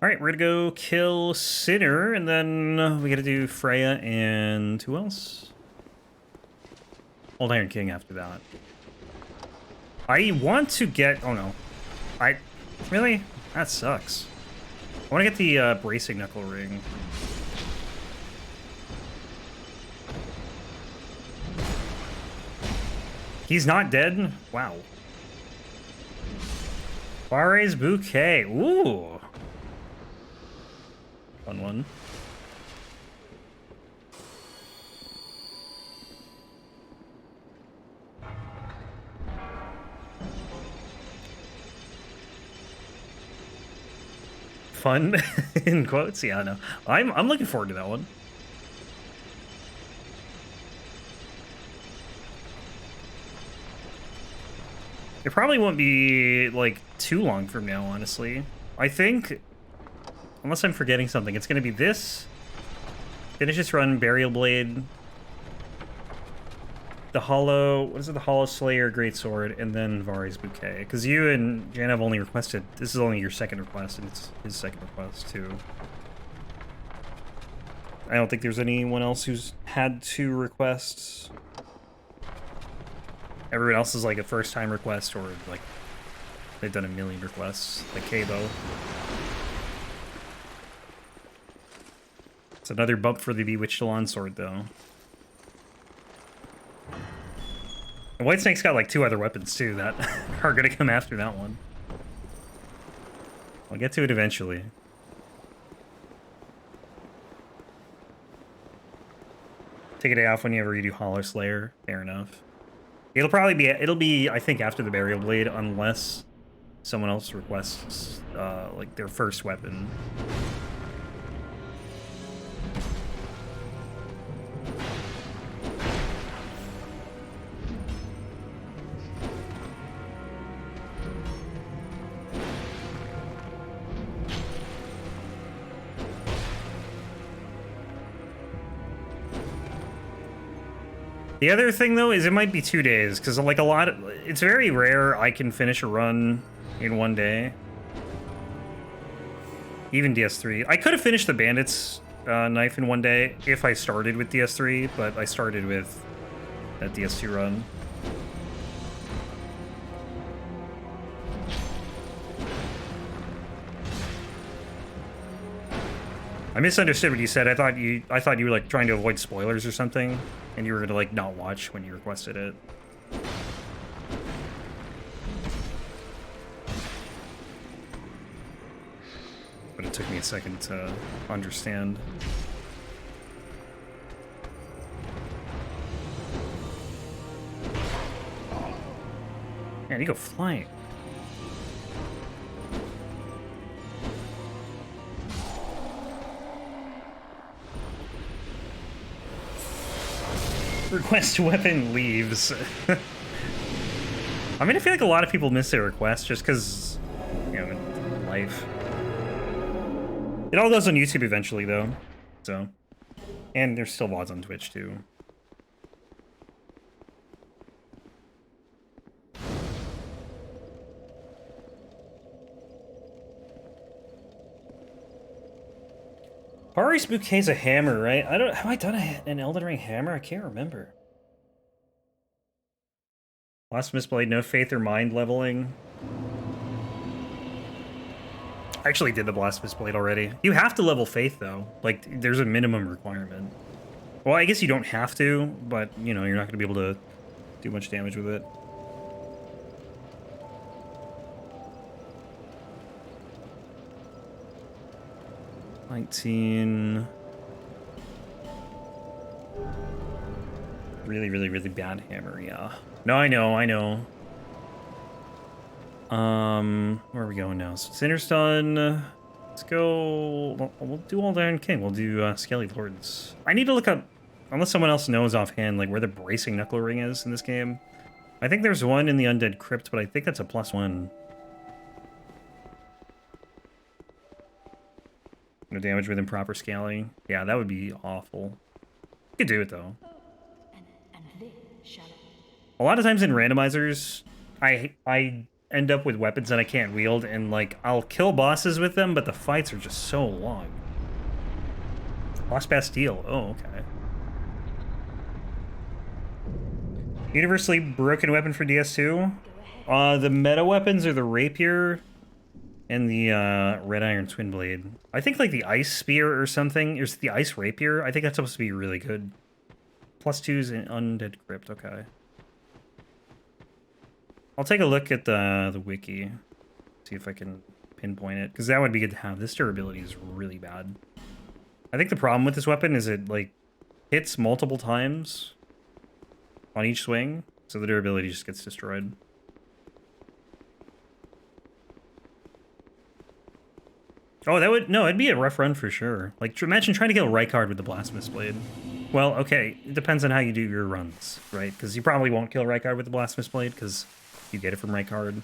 Alright, we're gonna go kill Sinner, and then we gotta do Freya and who else? Old Iron King after that. I want to get... oh no. Really? That sucks. I want to get the bracing knuckle ring. He's not dead? Wow. Bare's Bouquet. Ooh. Fun one. Fun in quotes? Yeah, no. I'm looking forward to that one. It probably won't be, like, too long from now, honestly. I think, unless I'm forgetting something, it's going to be this. Finish this run, Burial Blade. The Hollow, what is it? The Hollow Slayer, Greatsword, and then Vari's Bouquet. Because you and Jan have only requested, this is only your second request, and it's his second request, too. I don't think there's anyone else who's had 2 requests. Everyone else is like a first-time request, or like they've done a million requests, like Kabo. It's another bump for the Bewitched Alon sword, though. And Whitesnake's got like 2 other weapons too that are gonna come after that one. I'll get to it eventually. Take a day off whenever you do Hollow Slayer. Fair enough. It'll be, I think, after the Burial Blade, unless someone else requests, like, their first weapon. The other thing, though, is it might be 2 days, because, like, it's very rare I can finish a run in 1 day. Even DS3. I could have finished the Bandit's knife in 1 day if I started with DS3, but I started with that DS2 run. I misunderstood what you said. I thought you were like trying to avoid spoilers or something, and you were gonna like not watch when you requested it. But it took me a second to understand. Man, you go flying. Request weapon leaves. I mean, I feel like a lot of people miss their requests just because, you know, life. It all goes on YouTube eventually, though. So, and there's still VODs on Twitch, too. Bare's Bouquet's a hammer, right? Have I done an Elden Ring hammer? I can't remember. Blasphemous Blade, no faith or mind leveling. I actually did the Blasphemous Blade already. You have to level faith, though. Like, there's a minimum requirement. Well, I guess you don't have to, but, you know, you're not going to be able to do much damage with it. $19. Really, really, really bad hammer, yeah. No, I know. Where are we going now? So Sinner's done. Let's go... We'll do Old Iron King. We'll do Skelly Lords. I need to look up, unless someone else knows offhand, like, where the bracing knuckle ring is in this game. I think there's one in the Undead Crypt, but I think that's a +1. No damage with improper scaling. Yeah, that would be awful. You could do it, though. A lot of times in randomizers, I end up with weapons that I can't wield, and like I'll kill bosses with them, but the fights are just so long. Lost Bastille. Oh, okay. Universally broken weapon for DS2. The meta weapons are the rapier and the red iron twin blade. I think like the ice spear or something. Is the ice rapier? I think that's supposed to be really good. +2's in undead crypt. Okay. I'll take a look at the wiki. See if I can pinpoint it, because that would be good to have. This durability is really bad. I think the problem with this weapon is it like hits multiple times on each swing, so the durability just gets destroyed. Oh, that would... No, it'd be a rough run for sure. Like, imagine trying to kill Rykard with the Blasphemous Blade. Well, okay, it depends on how you do your runs, right? Because you probably won't kill Rykard with the Blasphemous Blade, because you get it from Rykard.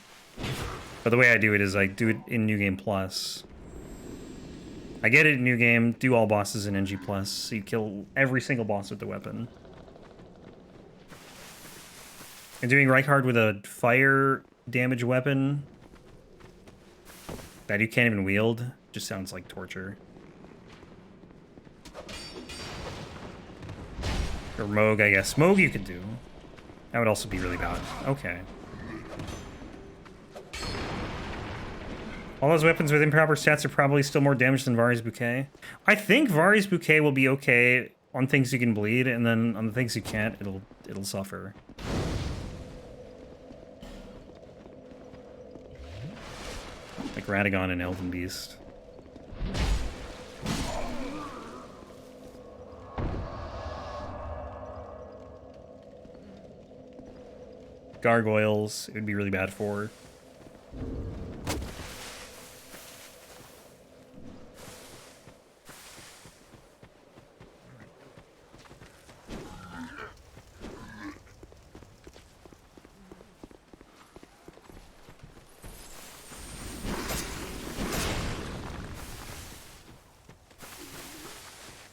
But the way I do it is I do it in New Game Plus. I get it in New Game, do all bosses in NG Plus, so you kill every single boss with the weapon. And doing Rykard with a fire damage weapon that you can't even wield just sounds like torture. Or Moog, I guess. Moog you could do. That would also be really bad. Okay. All those weapons with improper stats are probably still more damage than Vari's Bouquet. I think Vari's Bouquet will be okay on things you can bleed, and then on the things you can't, it'll suffer. Like Radagon and Elden Beast. Gargoyles, it would be really bad for.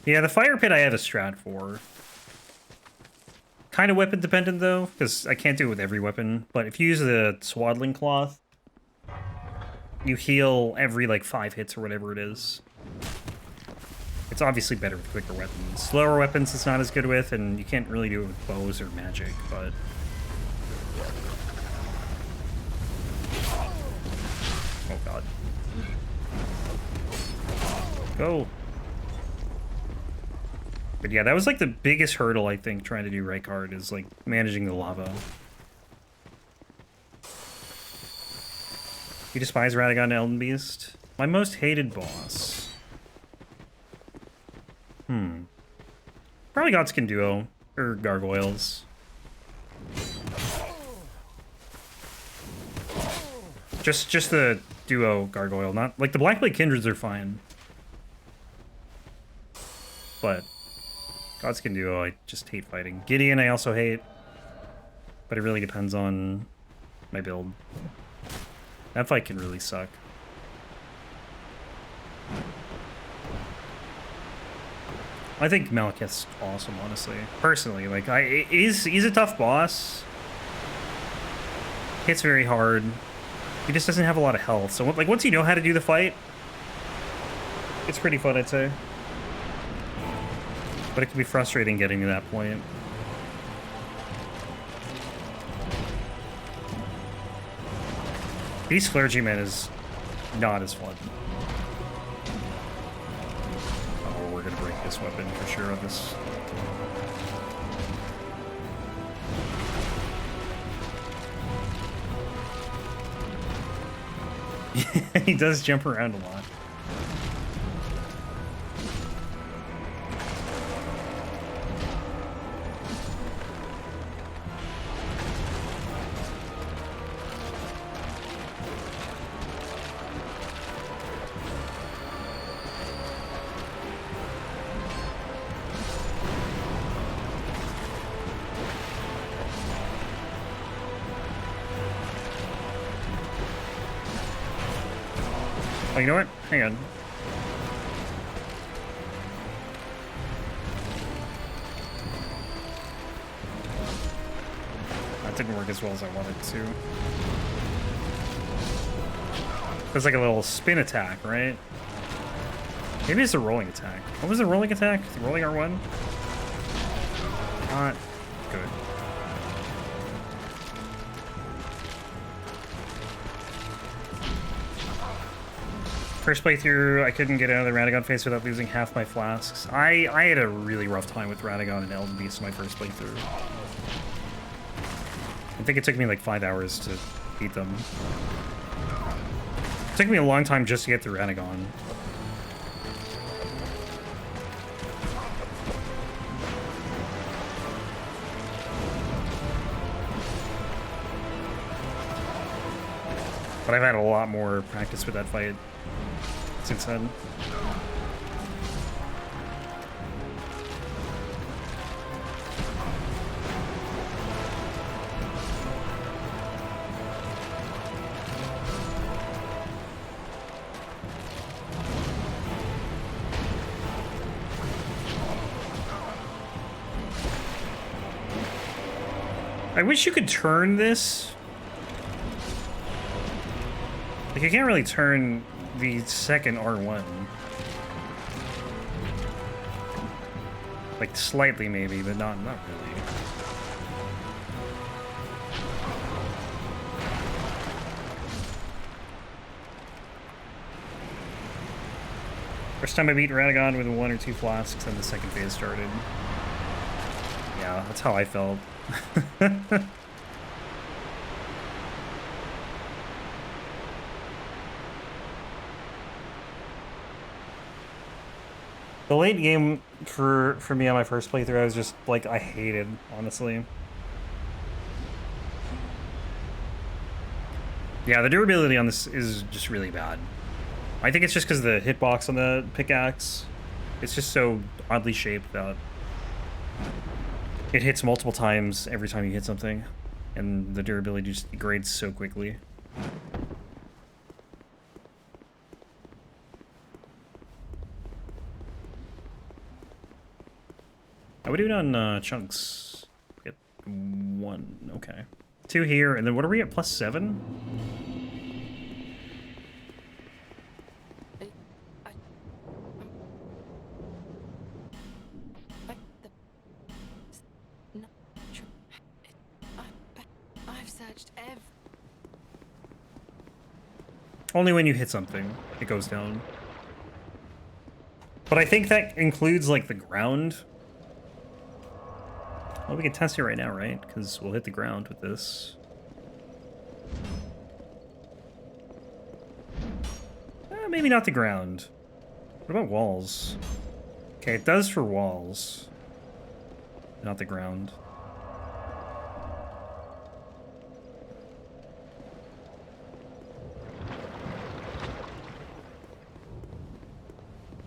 Yeah, the fire pit I have a strat for. Kind of weapon dependent though, because I can't do it with every weapon. But if you use the swaddling cloth, you heal every like 5 hits or whatever it is. It's obviously better with quicker weapons. Slower weapons it's not as good with, and you can't really do it with bows or magic, but... Oh god. Go! But yeah, that was like the biggest hurdle, I think, trying to do Rykard, is like managing the lava. You despise Radagon and Elden Beast? My most hated boss. Probably Godskin Duo, or Gargoyles. Just the Duo Gargoyle, not... Like, the Blackblade Kindreds are fine. But... Godskin Duo, I just hate fighting. Gideon I also hate. But it really depends on my build. That fight can really suck. I think Malekith's awesome, honestly. Personally, like, he's a tough boss. Hits very hard. He just doesn't have a lot of health. So, like, once you know how to do the fight, it's pretty fun, I'd say. But it can be frustrating getting to that point. Beast Clergyman is not as fun. Oh, we're gonna break this weapon for sure on this. He does jump around a lot. Oh, you know what? Hang on. That didn't work as well as I wanted to. There's like a little spin attack, right? Maybe it's a rolling attack. What was the rolling attack? The rolling R1? Not good. First playthrough, I couldn't get out of the Radagon phase without losing half my flasks. I had a really rough time with Radagon and Elden Beast my first playthrough. I think it took me like 5 hours to beat them. It took me a long time just to get through Radagon. But I've had a lot more practice with that fight since then. I wish you could turn this. Like, you can't really turn the second R1. Like, slightly maybe, but not really. First time I beat Radagon with 1 or 2 flasks, and the second phase started. Yeah, that's how I felt. The late game for me on my first playthrough, I was just like, I hated, honestly. Yeah, the durability on this is just really bad. I think it's just because the hitbox on the pickaxe, it's just so oddly shaped that it hits multiple times every time you hit something, and the durability just degrades so quickly. How we doing on chunks? Get 1, okay. 2 here, and then what are we at, +7? Only when you hit something, it goes down. But I think that includes, like, the ground. Well, we can test it right now, right? Because we'll hit the ground with this. Maybe not the ground. What about walls? Okay, it does for walls. Not the ground.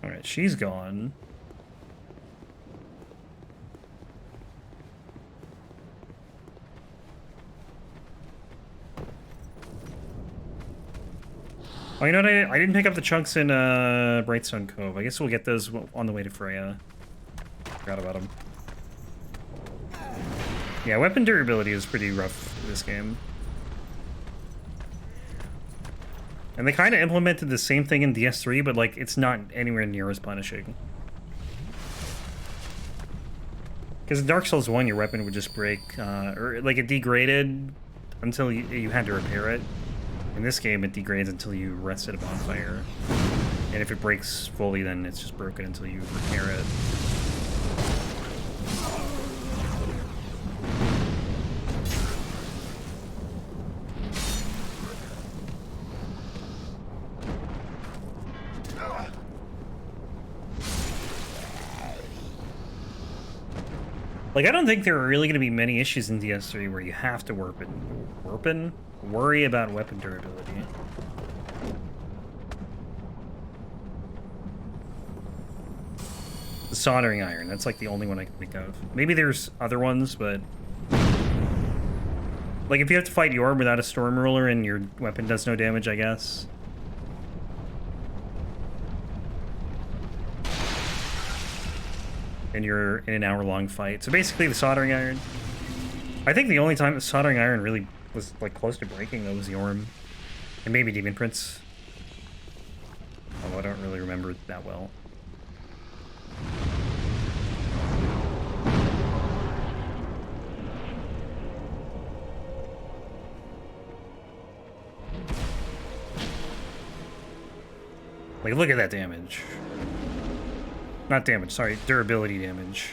Alright, she's gone. Oh, you know what? I didn't pick up the chunks in Brightstone Cove. I guess we'll get those on the way to Freya. Forgot about them. Yeah, weapon durability is pretty rough in this game. And they kind of implemented the same thing in DS3, but like it's not anywhere near as punishing. Because in Dark Souls 1, your weapon would just break, or like it degraded until you had to repair it. In this game, it degrades until you rest it upon fire. And if it breaks fully, then it's just broken until you repair it. Like, I don't think there are really going to be many issues in DS3 where you have to worry about weapon durability. The soldering iron, that's like the only one I can think of. Maybe there's other ones, but... like, if you have to fight Yorm without a storm ruler and your weapon does no damage, I guess. And you're in an hour-long fight. So basically the soldering iron. I think the only time the soldering iron really was like close to breaking though was Yorm. And maybe Demon Prince. I don't really remember it that well. Like, look at that damage. Not damage, sorry, durability damage.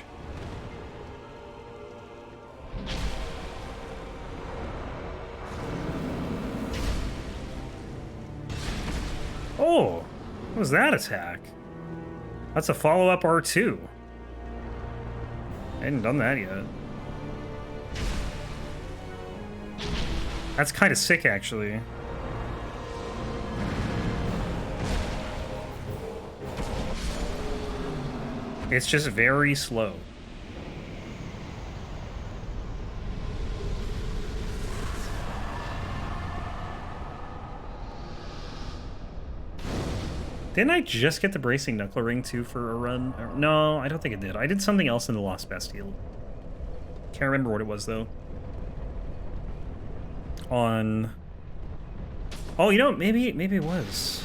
Oh, what was that attack? That's a follow-up R2. I hadn't done that yet. That's kind of sick, actually. It's just very slow. Didn't I just get the Bracing Knuckle Ring too for a run? No, I don't think I did. I did something else in the Lost Bastille. Can't remember what it was though. On... Oh, you know, maybe it was.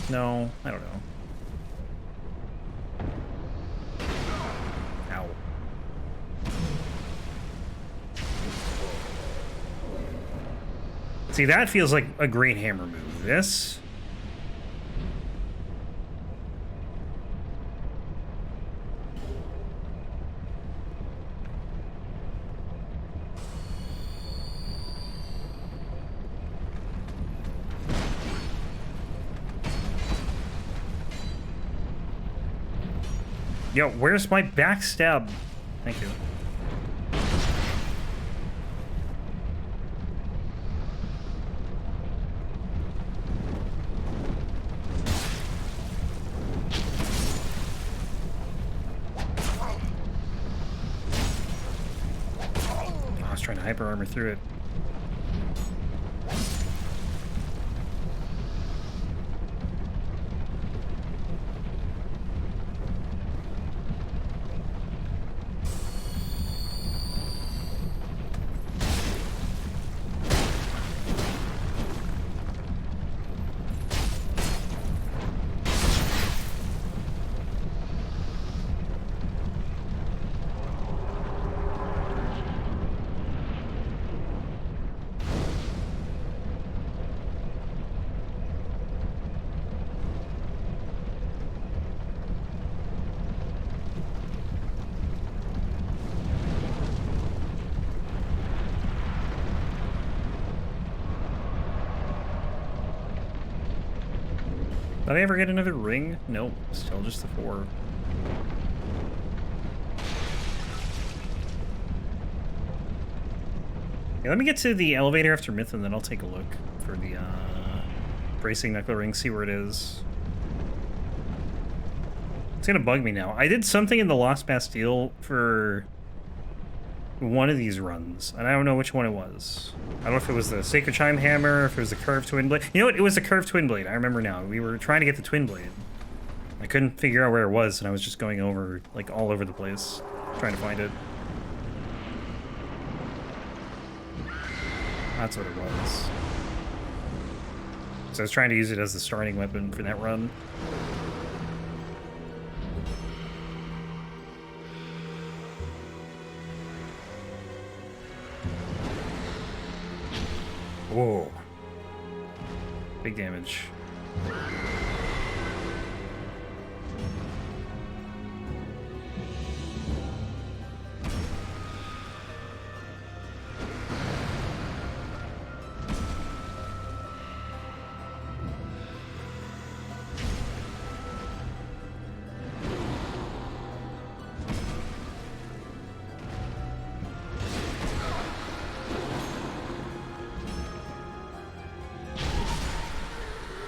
No, I don't know. Ow. See, that feels like a great hammer move. This... Yo, where's my backstab? Thank you. I was trying to hyper armor through it. Did I ever get another ring? Nope, still just the 4. Yeah, let me get to the elevator after Myth, and then I'll take a look for the Bracing Knuckle Ring, see where it is. It's gonna bug me now. I did something in the Lost Bastille for one of these runs, and I don't know which one it was. I don't know if it was the Sacred Chime Hammer, if it was the Curved Twin Blade. You know what? It was the Curved Twin Blade. I remember now. We were trying to get the Twin Blade. I couldn't figure out where it was, and I was just going over, like, all over the place, trying to find it. That's what it was. So I was trying to use it as the starting weapon for that run. Whoa. Big damage.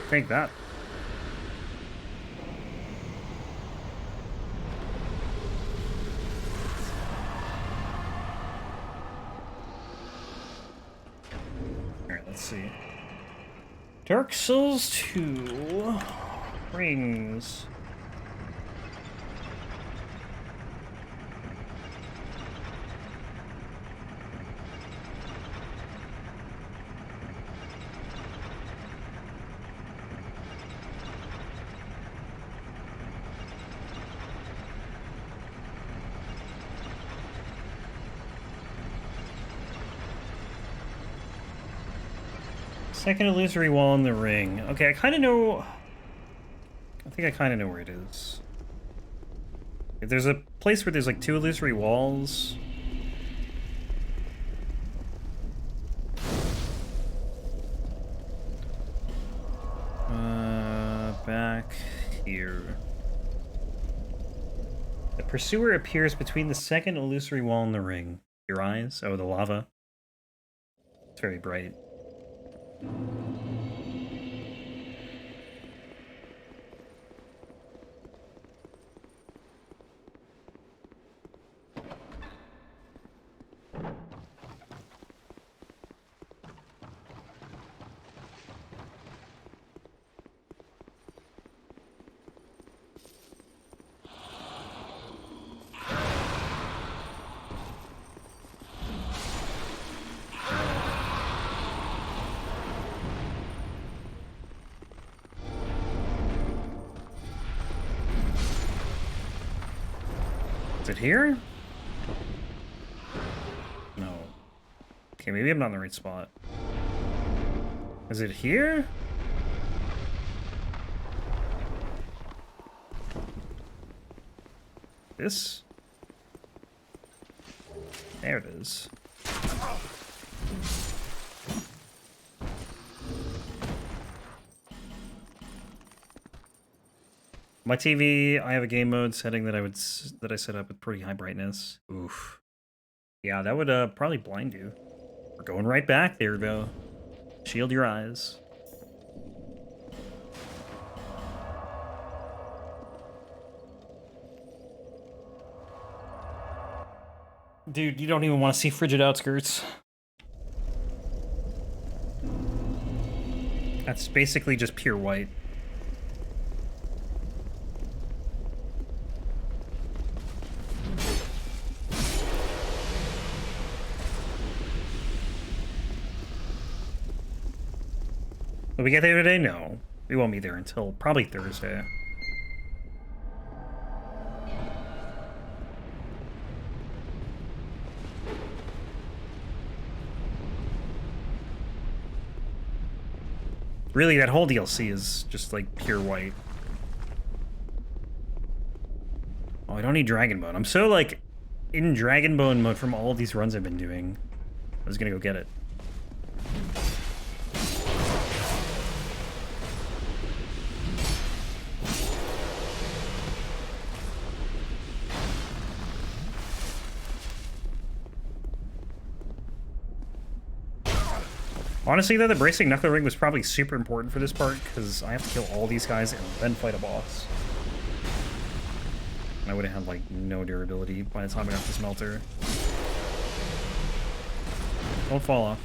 Take that. Alright, let's see. Dark Souls 2 rings. Second illusory wall in the ring. Okay, I kind of know... I think I kind of know where it is. If there's a place where there's like 2 illusory walls... back here. The pursuer appears between the second illusory wall and the ring. Your eyes? Oh, the lava. It's very bright. Is it here? No. Okay, maybe I'm not in the right spot. Is it here? This? There it is. My TV, I have a game mode setting that I set up with pretty high brightness. Oof. Yeah, that would probably blind you. We're going right back there though. Shield your eyes. Dude, you don't even want to see frigid outskirts. That's basically just pure white. Will we get there today? No. We won't be there until probably Thursday. Really, that whole DLC is just like pure white. Oh, I don't need Dragon Bone. I'm so like in Dragon Bone mode from all of these runs I've been doing. I was gonna go get it. Honestly, though, the Bracing Knuckle Ring was probably super important for this part, because I have to kill all these guys and then fight a boss. And I would have had, like, no durability by the time I got the Smelter. Don't fall off.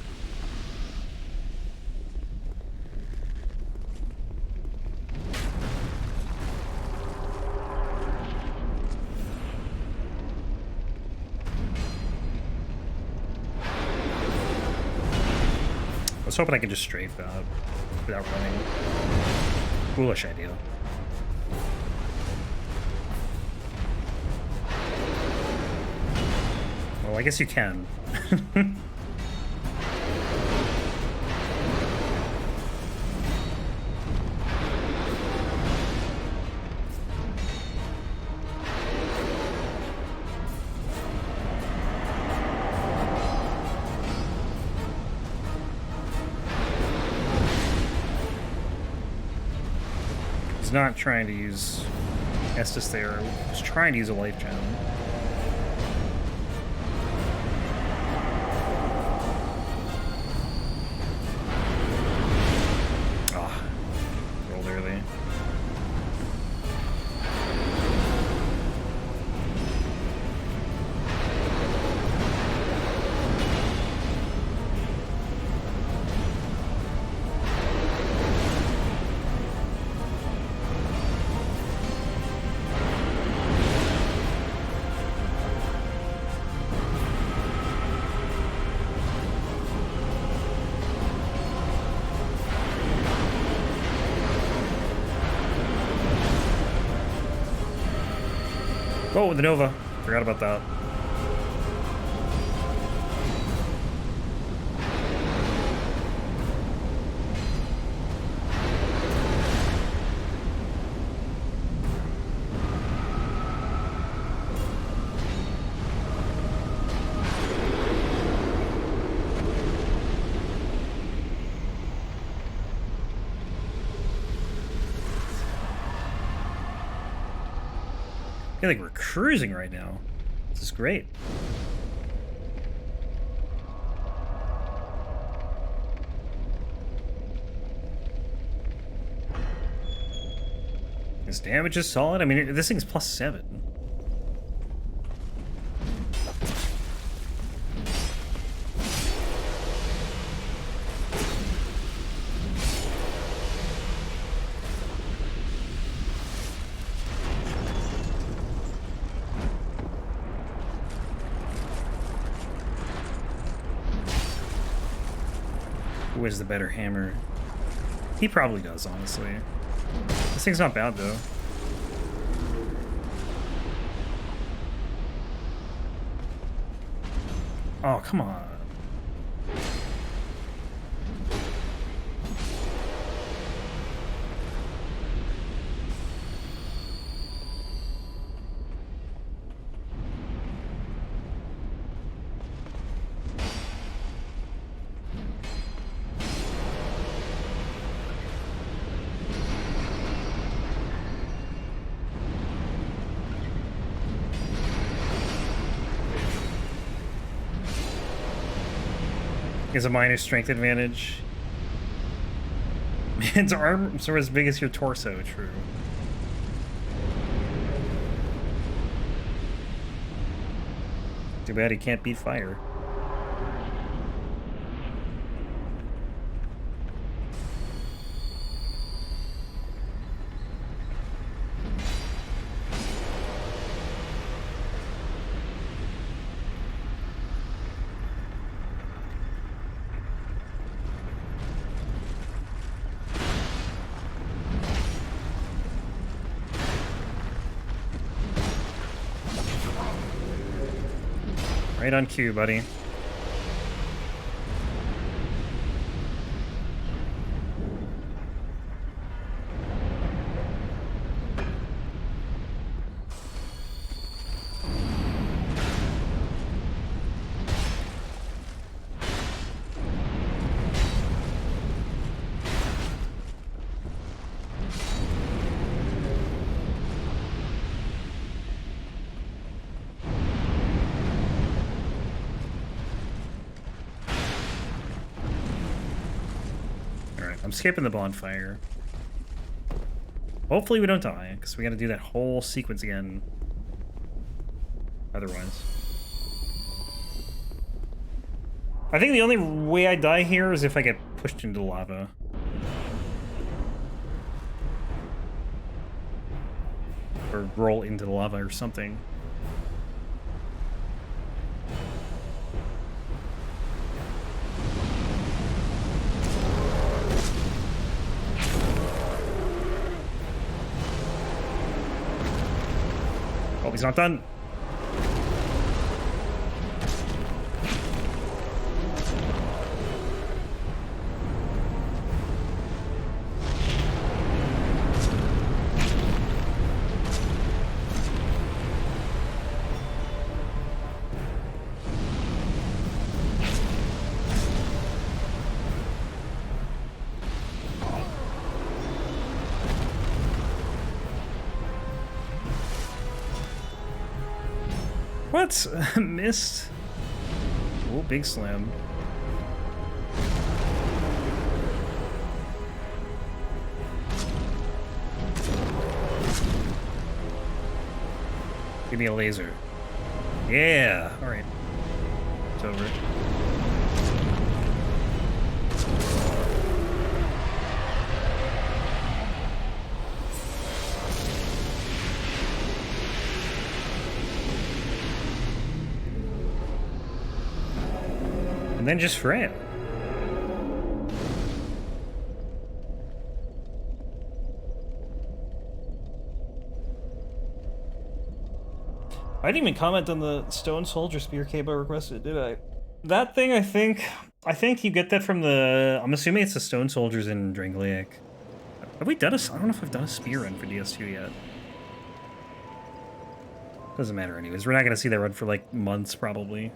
I was hoping I could just strafe that without running. Foolish idea. Well, I guess you can. Not trying to use Estus there. I was trying to use a life gem. Ah, rolled early. Oh, the Nova. Forgot about that. feel like we're cruising right now. This is great. His damage is solid. I mean, this thing's +7. Who has the better hammer? He probably does, honestly. This thing's not bad, though. Oh, come on. He has a minor strength advantage. Man's arms are as big as your torso, true. Too bad he can't beat fire. Right on cue, buddy. I'm skipping the bonfire. Hopefully we don't die, because we gotta do that whole sequence again. Otherwise. I think the only way I die here is if I get pushed into lava. Or roll into the lava or something. Oh, he's not done. What? Missed? Oh, big slam. Give me a laser. Yeah! Alright. It's over. And then just Freya. I didn't even comment on the Stone Soldier Spear Cable I requested, did I? That thing, I think you get that from the... I'm assuming it's the Stone Soldiers in Drangliac. Have we done a... I don't know if I've done a spear run for DS2 yet. Doesn't matter anyways. We're not going to see that run for, like, months, probably.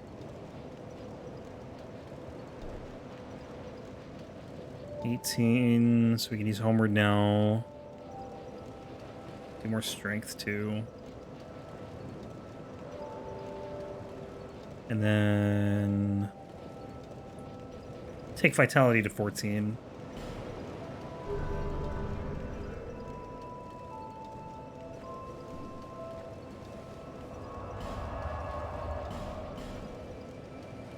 18, so we can use Homeward now. Do more strength, too. And then take vitality to 14.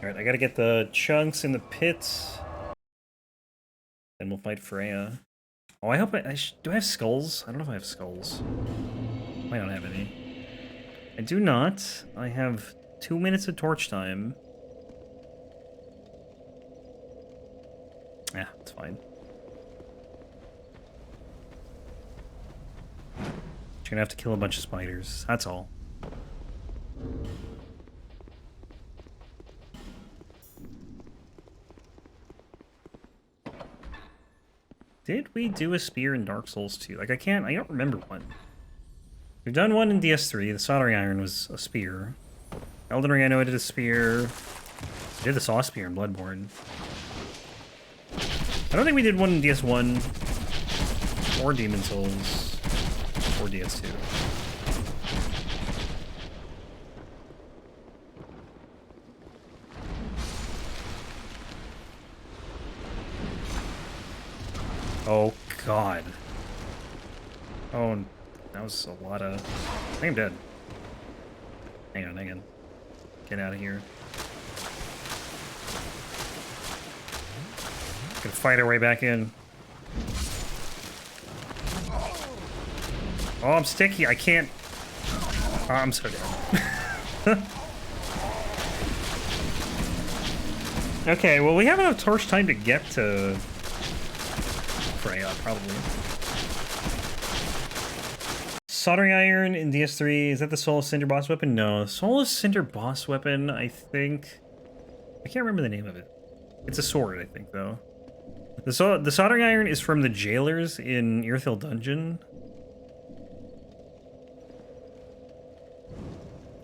Alright, I gotta get the chunks in the pits. Then we'll fight Freya. Oh, I hope do I have skulls? I don't know if I have skulls. I don't have any. I do not. I have 2 minutes of torch time. Yeah, it's fine. You're gonna have to kill a bunch of spiders. That's all. Did we do a spear in Dark Souls 2? Like, I don't remember one. We've done one in DS3. The soldering iron was a spear. Elden Ring, I know I did a spear. I did the saw spear in Bloodborne. I don't think we did one in DS1 or Demon Souls or DS2. Oh, God. Oh, that was a lot of... I think I'm dead. Hang on. Get out of here. Gonna fight our way back in. Oh, I'm sticky. I can't... Oh, I'm so dead. Okay, well, we have enough torch time to get to... Freya, probably. Soldering iron in DS3, is that the Soul of Cinder boss weapon? No, Soul of Cinder boss weapon, I think... I can't remember the name of it. It's a sword, I think, though. The soldering iron is from the jailers in Irithil Dungeon.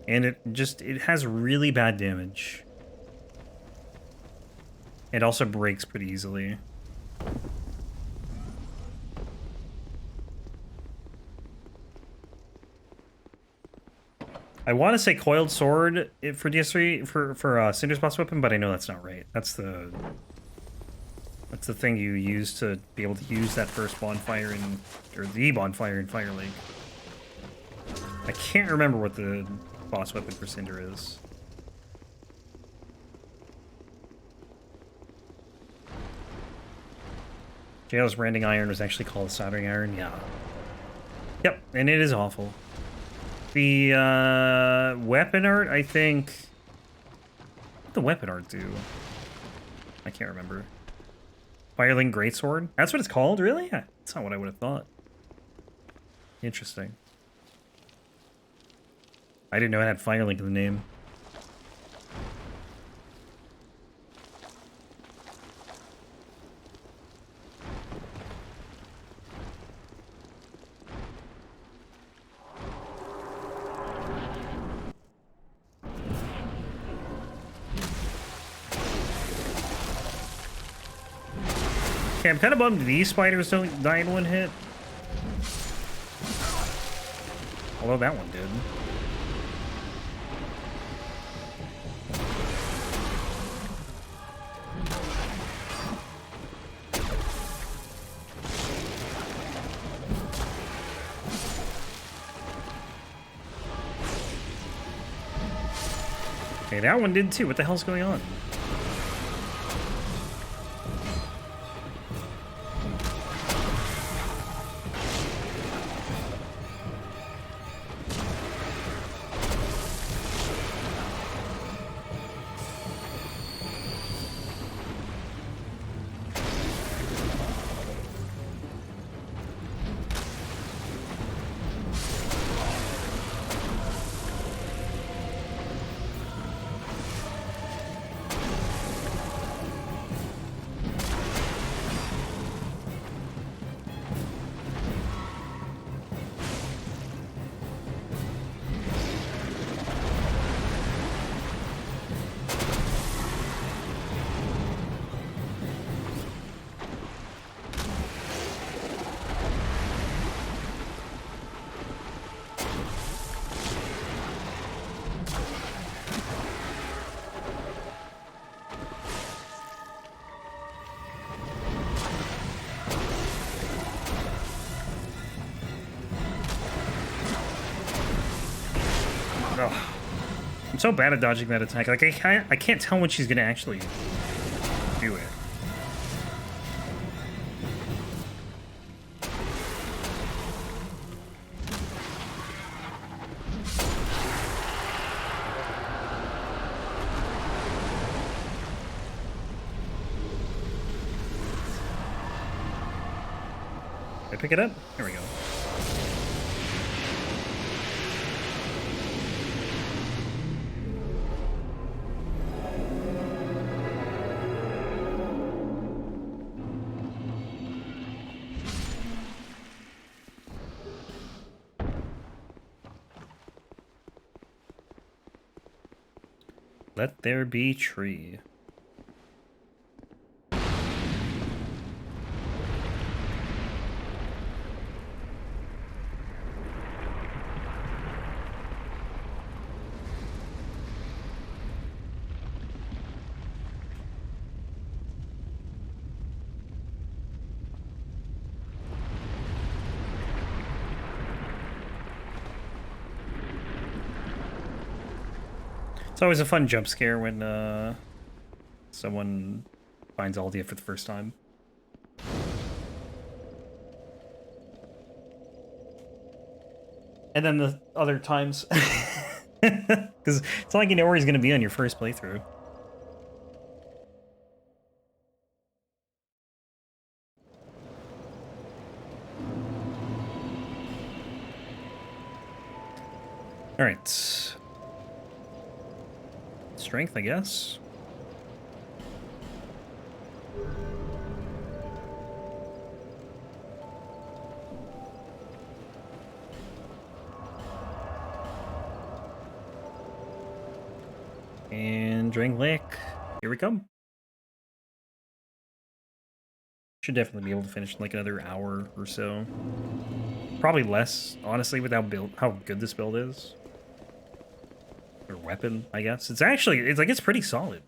And it has really bad damage. It also breaks pretty easily. I want to say coiled sword for DS3 for Cinder's boss weapon, but I know that's not right. That's the thing you use to be able to use that first bonfire or the bonfire in Fire Lake. I can't remember what the boss weapon for Cinder is. Jail's branding iron was actually called soldering iron. Yeah. Yep, and it is awful. The weapon art, I think... What did the weapon art do? I can't remember. Firelink Greatsword? That's what it's called? Really? Yeah, that's not what I would have thought. Interesting. I didn't know it had Firelink in the name. Okay, I'm kind of bummed these spiders don't die in one hit. Although that one did. Okay, that one did too. What the hell's going on? Ugh. I'm so bad at dodging that attack. Like, I can't tell when she's gonna actually do it. Did I pick it up? There we go. Let there be tree. It's always a fun jump scare when someone finds Aldia for the first time. And then the other times. Because it's not like you know where he's going to be on your first playthrough. Alright. Strength, I guess. And Drink Lake. Here we come. Should definitely be able to finish in like another hour or so. Probably less, honestly, with how good this build is. Or weapon, I guess. It's actually, it's pretty solid.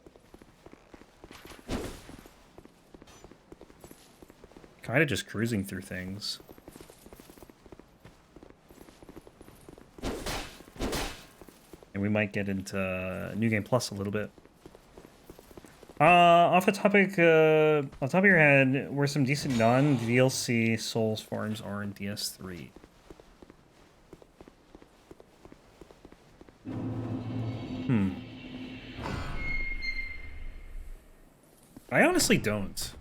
Kind of just cruising through things. And we might get into New Game Plus a little bit. Off the topic, on top of your head, where some decent non-DLC Souls farms are in DS3? I honestly don't.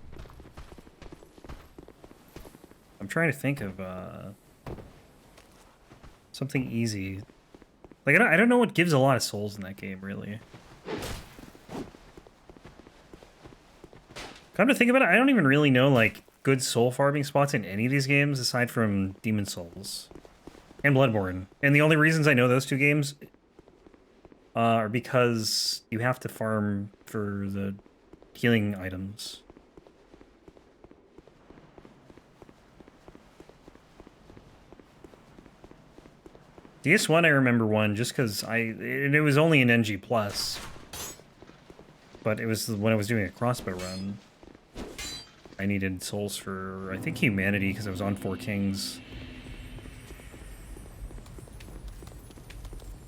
I'm trying to think of something easy. Like, I don't know what gives a lot of souls in that game, really. Come to think about it, I don't even really know, like, good soul farming spots in any of these games aside from Demon Souls and Bloodborne. And the only reasons I know those two games are because you have to farm for the healing items. DS1 I remember one just because it was only an NG+. But it was when I was doing a crossbow run. I needed souls for, I think, Humanity, because I was on 4 Kings.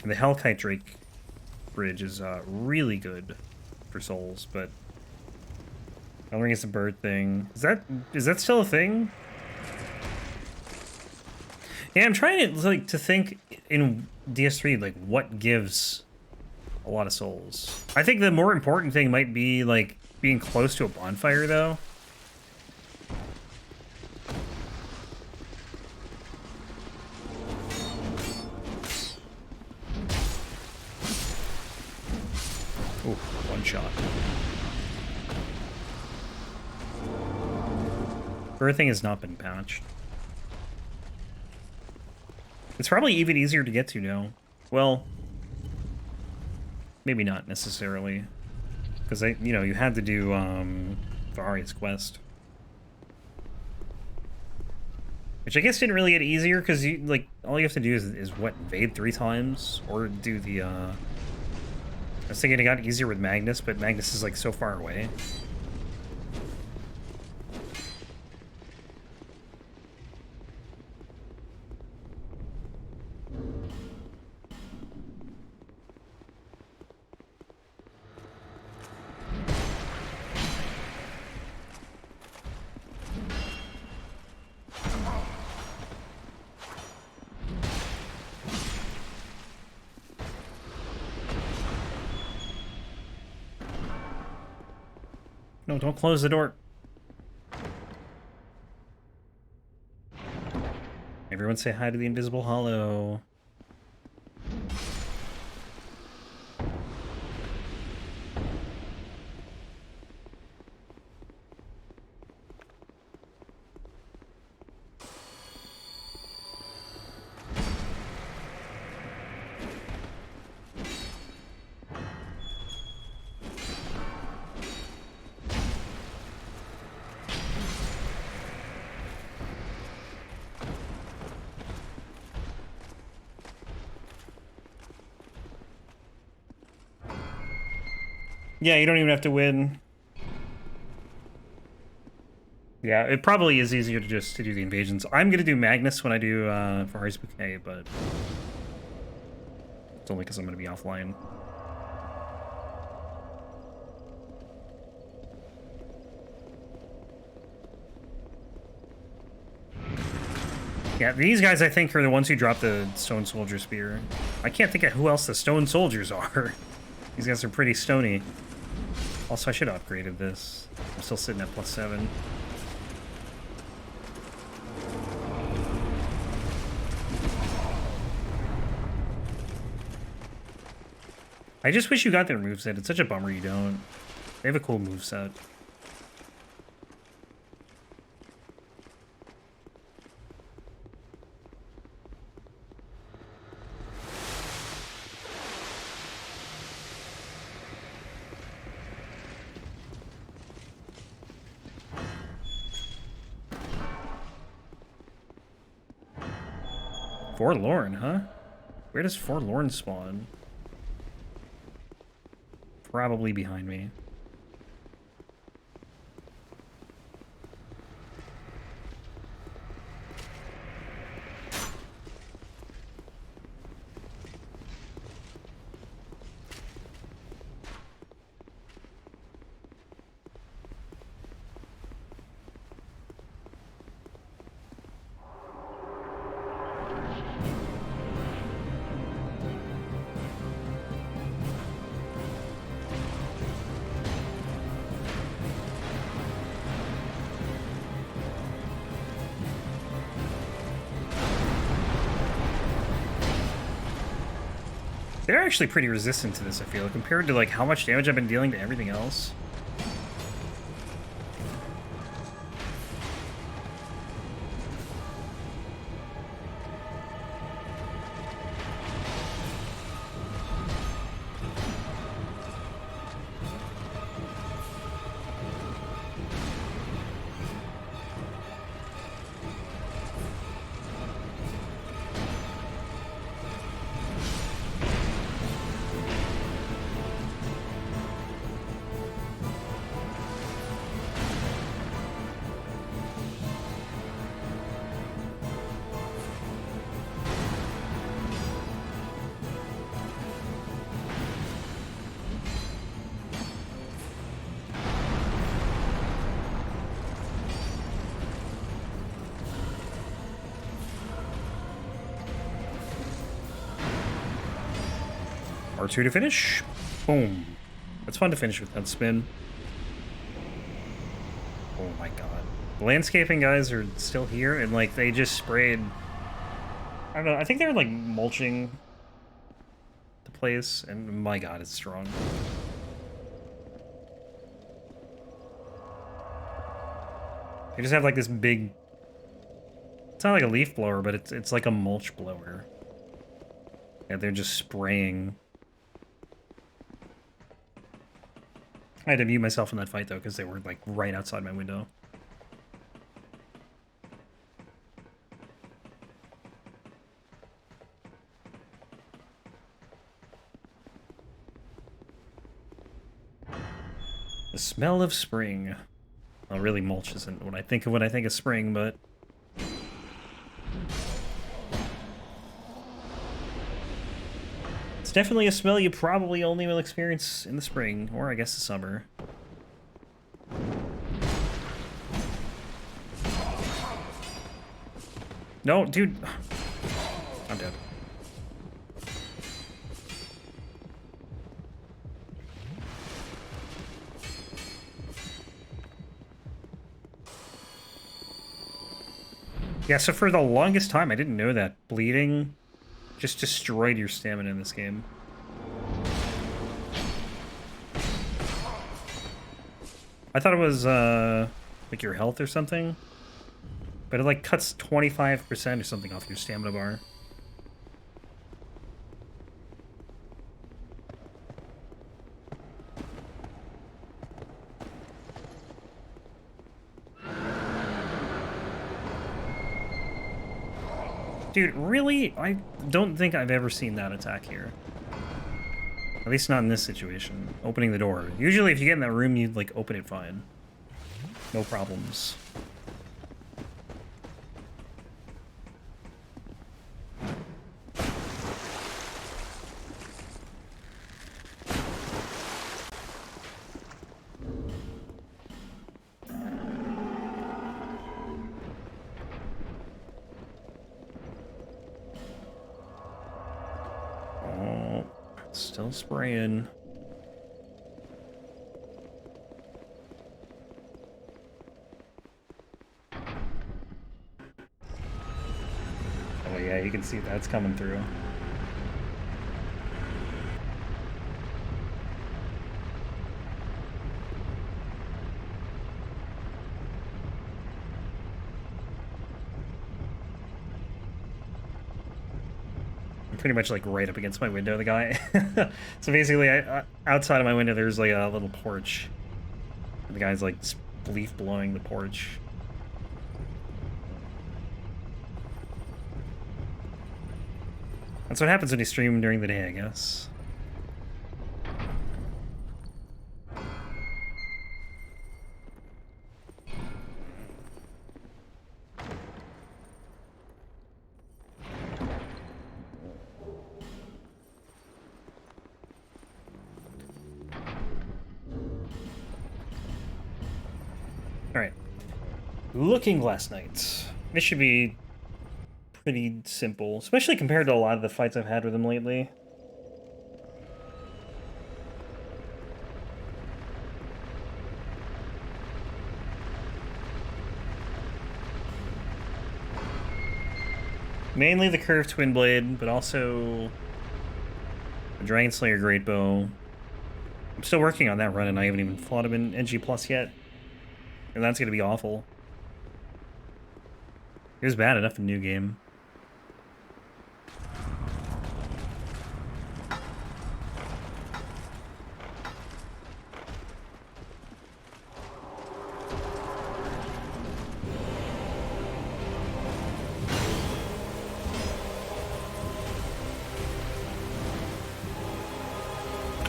And the Hellkite Drake bridge is really good for souls, but I don't think it's a bird thing. Is that still a thing? Yeah, I'm trying to think in DS3 like what gives a lot of souls. I think the more important thing might be like being close to a bonfire, though. Ooh, one shot. Birthing has not been patched. It's probably even easier to get to now. Well, maybe not necessarily, because you had to do Various Quest, which I guess didn't really get easier because all you have to do is what, invade 3 times or do the. I was thinking it got easier with Magnus, but Magnus is like so far away. No, don't close the door. Everyone say hi to the invisible hollow. Yeah, you don't even have to win. Yeah, it probably is easier to do the invasions. I'm gonna do Magnus when I do Fahari's Bouquet, but it's only because I'm gonna be offline. Yeah, these guys I think are the ones who drop the Stone Soldier Spear. I can't think of who else the Stone Soldiers are. These guys are pretty stony. Also, I should have upgraded this. I'm still sitting at +7. I just wish you got their moveset. It's such a bummer you don't. They have a cool moveset. Forlorn, huh? Where does Forlorn spawn? Probably behind me. They're actually pretty resistant to this, I feel, compared to like how much damage I've been dealing to everything else. R2 to finish. Boom. It's fun to finish with that spin. Oh my god. The landscaping guys are still here, and like they just sprayed... I don't know, I think they're like mulching the place, and my god, it's strong. They just have like this big... It's not like a leaf blower, but it's like a mulch blower. Yeah, they're just spraying. I had to mute myself in that fight, though, because they were, like, right outside my window. The smell of spring. Well, really, mulch isn't what I think of when I think of spring, but... It's definitely a smell you probably only will experience in the spring, or I guess the summer. No, dude. I'm dead. Yeah, so for the longest time, I didn't know that bleeding just destroyed your stamina in this game. I thought it was, like your health or something. But it, like, cuts 25% or something off your stamina bar. Dude, really? I don't think I've ever seen that attack here. At least not in this situation. Opening the door. Usually if you get in that room, you'd, like, open it fine. No problems. Oh, still spraying. Oh yeah, you can see that's coming through. Pretty much like right up against my window, the guy. So basically, outside of my window, there's like a little porch. The guy's like leaf blowing the porch. That's what happens when you stream during the day, I guess. Alright. Looking Glass Knights. This should be pretty simple, especially compared to a lot of the fights I've had with him lately. Mainly the curved twin blade, but also the Dragon Slayer Great Bow. I'm still working on that run, and I haven't even fought him in NG Plus yet. And that's gonna be awful. It was bad enough in New Game.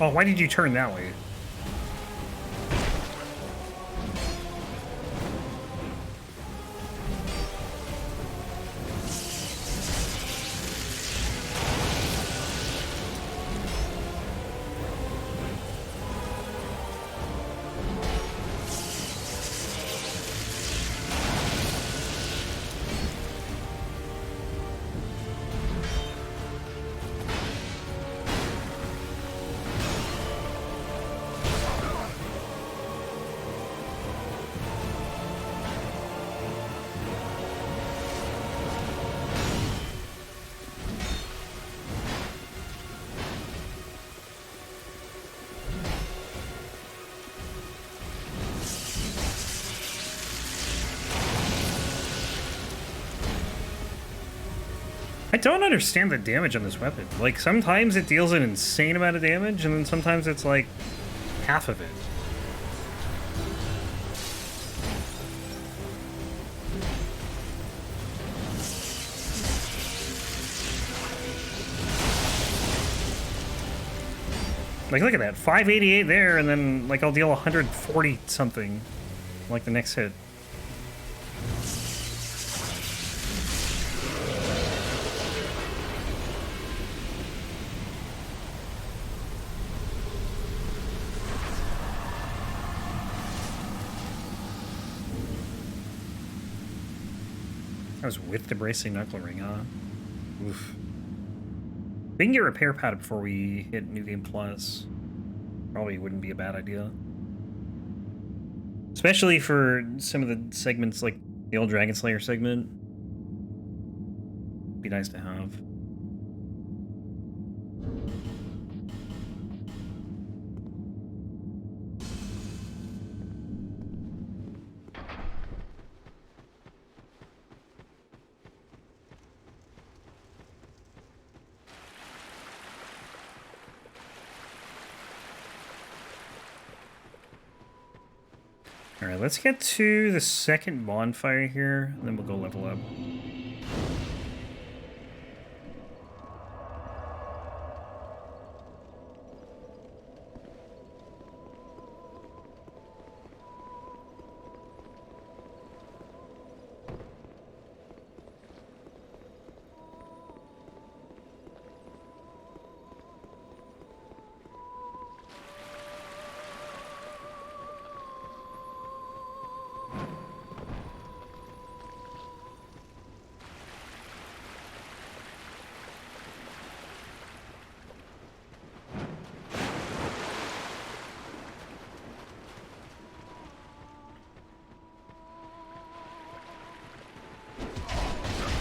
Oh, why did you turn that way? I don't understand the damage on this weapon. Like, sometimes it deals an insane amount of damage, and then sometimes it's like half of it. Like, look at that. 588 there, and then, like, I'll deal 140 something, like, the next hit. That was with the bracing knuckle ring, huh? Oof. We can get repair pad before we hit New Game Plus. Probably wouldn't be a bad idea. Especially for some of the segments, like the old Dragon Slayer segment. Be nice to have. Alright, let's get to the second bonfire here, and then we'll go level up.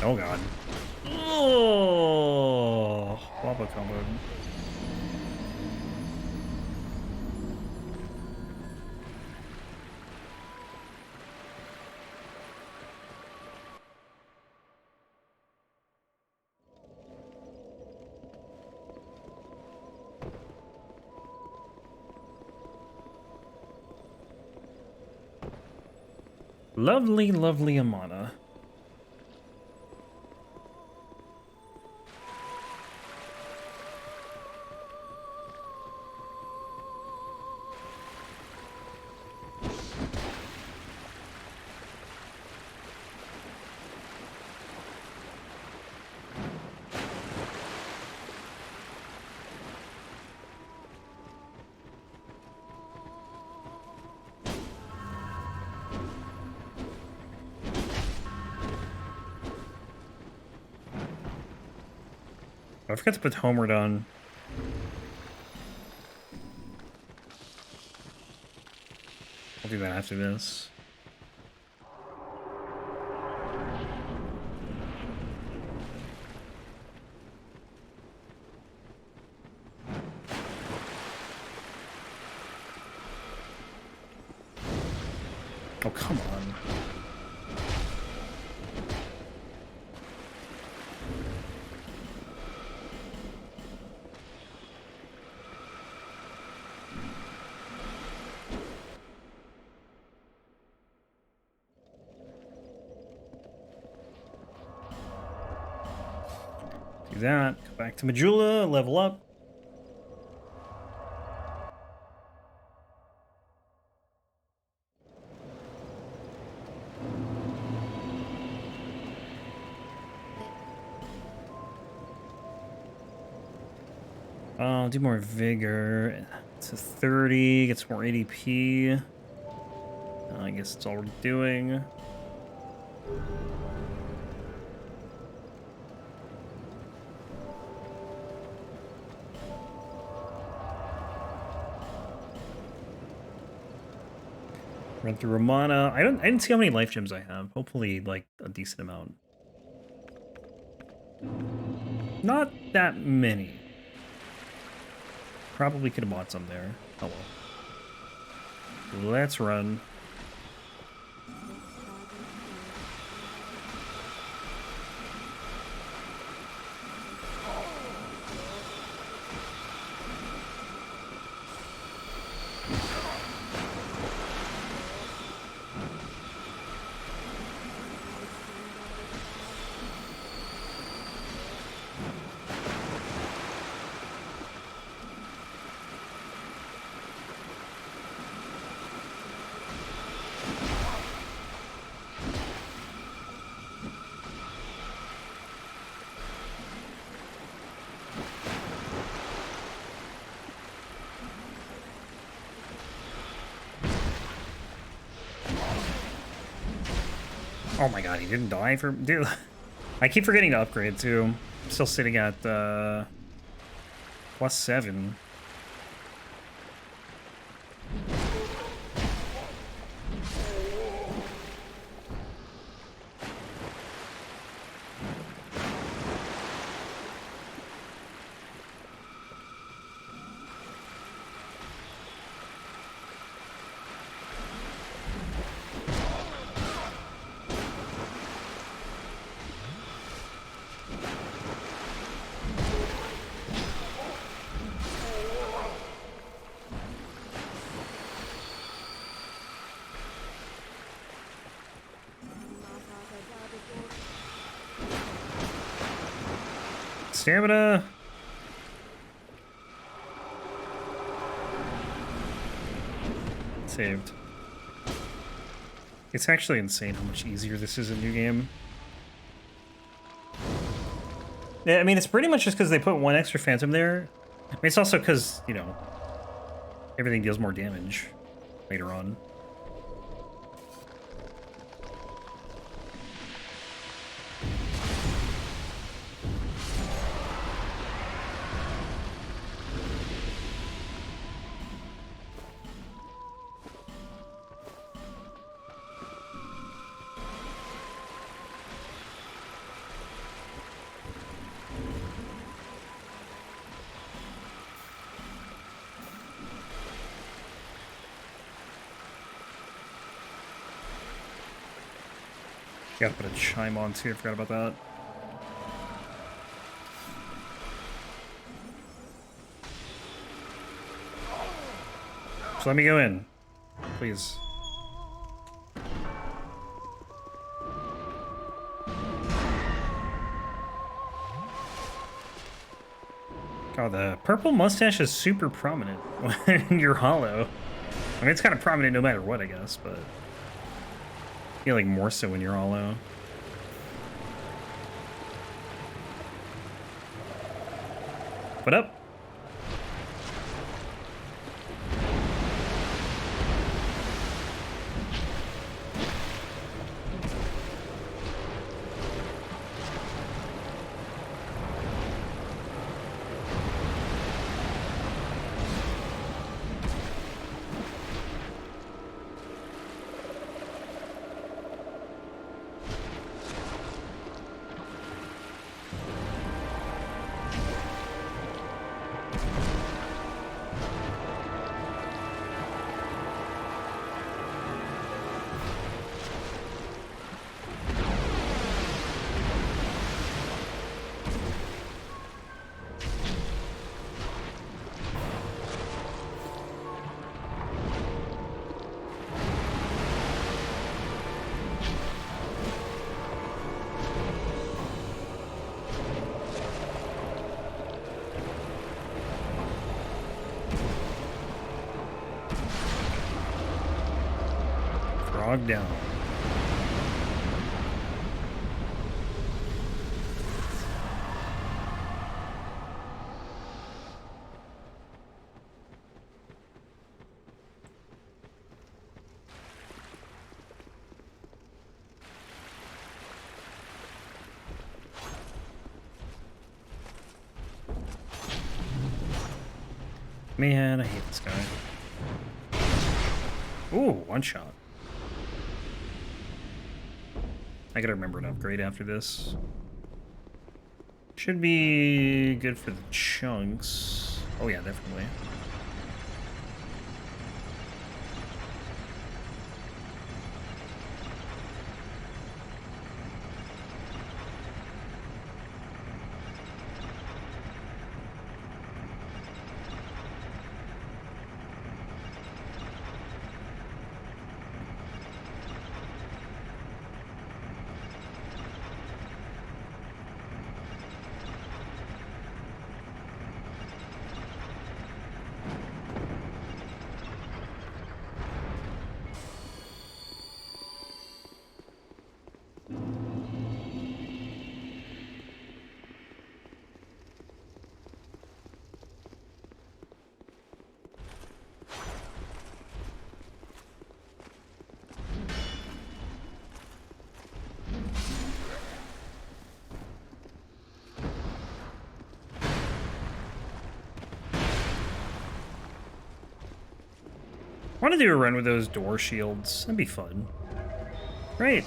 Oh god. Oh, lava combo. Lovely, lovely Amana. I forgot to put Homeward on. I'll do that after this. Oh, come on. Do that. Go back to Majula, level up. I'll do more vigor. It's a 30, gets more ADP. I guess it's all we're doing. Run through Romana. I didn't see how many life gems I have. Hopefully, like, a decent amount. Not that many. Probably could have bought some there. Oh well. Let's run. Oh my god, he didn't die for... Dude, I keep forgetting to upgrade, too. I'm still sitting at, +7. Stamina. Saved. It's actually insane how much easier this is in New Game. Yeah, I mean, it's pretty much just because they put one extra Phantom there. I mean, it's also because, you know, everything deals more damage later on. Gotta put a chime on too, I forgot about that. So let me go in, please. God, the purple mustache is super prominent when you're hollow. I mean, it's kind of prominent no matter what, I guess, but I feel like more so when you're hollow. What up? Frog down. Man, I hate this guy. Ooh, one shot. I gotta remember an upgrade after this. Should be good for the chunks. Oh yeah, definitely. I want to do a run with those door shields. That'd be fun. Great.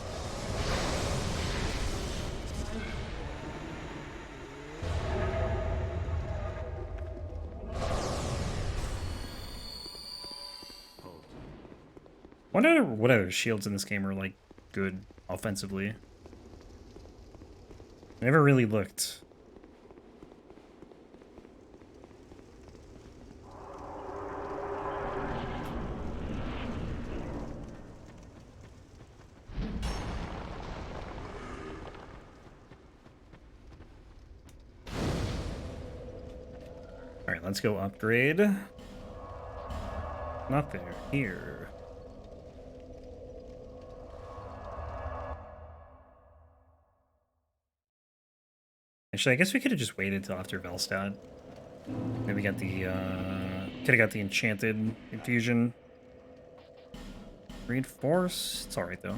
What other shields in this game are like good offensively? I never really looked. Alright, let's go upgrade. Not there. Here. Actually, I guess we could have just waited till after Velstad. Maybe got the, could have got the enchanted infusion. Reinforce? It's alright, though.